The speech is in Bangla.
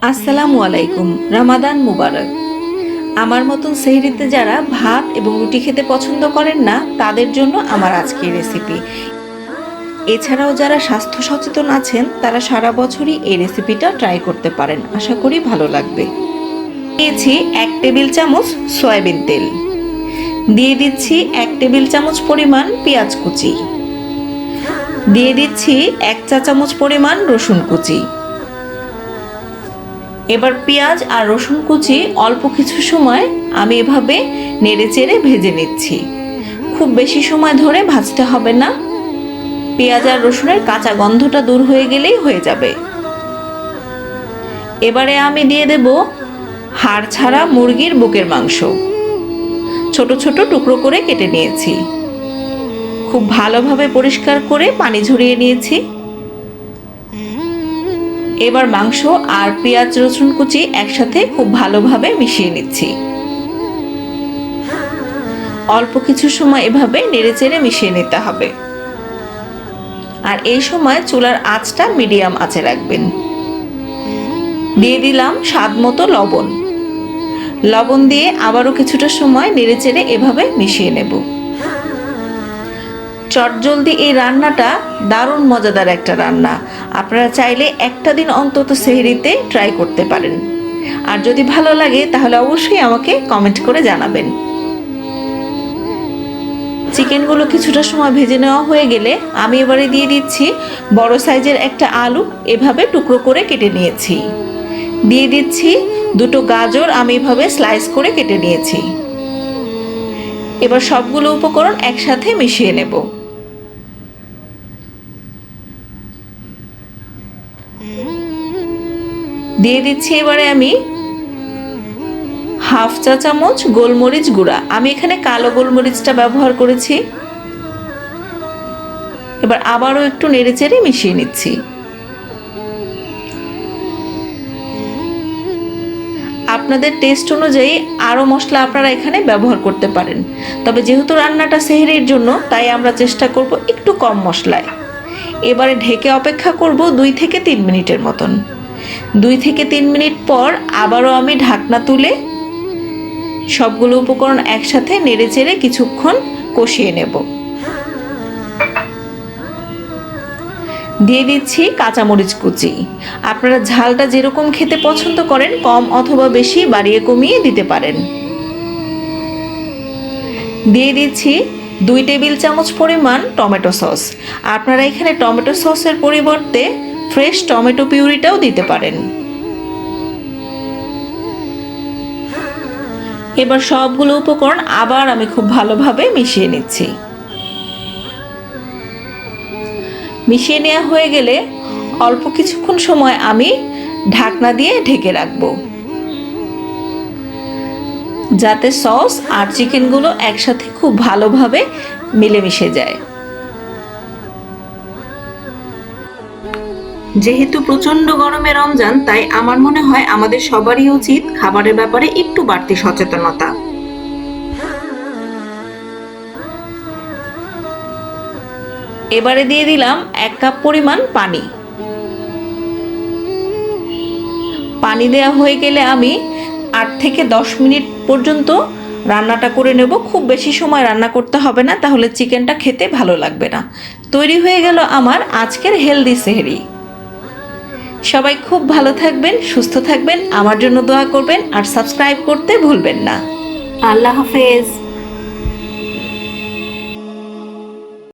আসসালামু আলাইকুম। রামাদান মুবারক। আমার মতন সেহরিতে যারা ভাত এবং রুটি খেতে পছন্দ করেন না তাদের জন্য আমার আজকের রেসিপি। এছাড়াও যারা স্বাস্থ্য সচেতন আছেন তারা সারা বছরই এই রেসিপিটা ট্রাই করতে পারেন। আশা করি ভালো লাগবে। দিয়েছি 1 টেবিল চামচ সয়াবিন তেল, দিয়ে দিচ্ছি 1 টেবিল চামচ পরিমাণ পেঁয়াজ কুচি, দিয়ে দিচ্ছি 1 চা চামচ পরিমাণ রসুন কুচি। এবার পেঁয়াজ আর রসুন কুচি অল্প কিছু সময় আমি এভাবে নেড়েচেড়ে ভেজে নিচ্ছি। খুব বেশি সময় ধরে ভাজতে হবে না, পেঁয়াজ আর রসুনের কাঁচা গন্ধটা দূর হয়ে গেলেই হয়ে যাবে। এবারে আমি দিয়ে দেব হাড় ছাড়া মুরগির বুকের মাংস, ছোট ছোট টুকরো করে কেটে নিয়েছি। খুব ভালোভাবে পরিষ্কার করে পানি ঝরিয়ে নিয়েছি। এবার মাংস আর পেঁয়াজ রসুন কুচি একসাথে খুব ভালোভাবে মিশিয়ে নিচ্ছি। অল্প কিছু সময় এভাবে নেড়েচেড়ে মিশিয়ে নিতে হবে। আর এই সময় চুলার আঁচটা মিডিয়াম আঁচে রাখবেন। দিয়ে দিলাম স্বাদ মতো লবণ। লবণ দিয়ে আবারও কিছুটা সময় নেড়েচেড়ে এভাবে মিশিয়ে নেব। চটজলদি এই রান্নাটা দারুণ মজাদার একটা রান্না। আপনারা চাইলে একটা দিন অন্তত সেহরিতে ট্রাই করতে পারেন। আর যদি ভালো লাগে তাহলে অবশ্যই আমাকে কমেন্ট করে জানাবেন। চিকেনগুলো কিছুটা সময় ভেজে নেওয়া হয়ে গেলে আমি এবারে দিয়ে দিচ্ছি বড় সাইজের একটা আলু, এভাবে টুকরো করে কেটে নিয়েছি। দিয়ে দিচ্ছি 2টো গাজর, আমি এভাবে স্লাইস করে কেটে নিয়েছি। এবার সবগুলো উপকরণ একসাথে মিশিয়ে নেব। দিয়ে দিচ্ছি এবারে আমি হাফ চা চামচ গোলমরিচ গুঁড়া, আমি এখানে কালো গোলমরিচটা ব্যবহার করেছি। এবার আবারও একটু নেড়েচেড়ে মিশিয়ে নিচ্ছি। আপনাদের টেস্ট অনুযায়ী আরও মশলা আপনারা এখানে ব্যবহার করতে পারেন, তবে যেহেতু রান্নাটা সেহরির জন্য তাই আমরা চেষ্টা করব একটু কম মশলায়। এবারে ঢেকে অপেক্ষা করব 2 থেকে 3 মিনিটের মতন। 2 থেকে 3 মিনিট পর আবারও আমি ঢাকনা তুলে সবগুলো উপকরণ একসাথে নেড়েচেড়ে কিছুক্ষণ কষিয়ে নেব। দিয়ে দিচ্ছি কাঁচামরিচ কুচি। আপনারা ঝালটা যেরকম খেতে পছন্দ করেন কম অথবা বেশি বাড়িয়ে কমিয়ে দিতে পারেন। দিয়ে দিচ্ছি 2 টেবিল চামচ পরিমাণ টমেটো সস। আপনারা এখানে টমেটো সসের পরিবর্তে ফ্রেশ টমেটো পিউরিটাও দিতে পারেন। এবার সবগুলো উপকরণ আবার আমি খুব ভালোভাবে মিশিয়ে নিচ্ছি। মিশিয়ে নেওয়া হয়ে গেলে অল্প কিছুক্ষণ সময় আমি ঢাকনা দিয়ে ঢেকে রাখব, যাতে সস আর চিকেনগুলো একসাথে খুব ভালোভাবে মিলেমিশে যায়। যেহেতু প্রচণ্ড গরমে রমজান, তাই আমার মনে হয় আমাদের সবারই উচিত খাবারের ব্যাপারে একটু বাড়তি সচেতনতা। এবারে দিয়ে দিলাম 1 কাপ পরিমাণ পানি। পানি দেওয়া হয়ে গেলে আমি 8 থেকে 10 মিনিট পর্যন্ত রান্নাটা করে নেব। খুব বেশি সময় রান্না করতে হবে না, তাহলে চিকেনটা খেতে ভালো লাগবে না। তৈরি হয়ে গেল আমার আজকের হেলদি সেহরি। সবাই খুব ভালো থাকবেন, সুস্থ থাকবেন, আমার জন্য দোয়া করবেন আর সাবস্ক্রাইব করতে ভুলবেন না। আল্লাহ হাফেজ।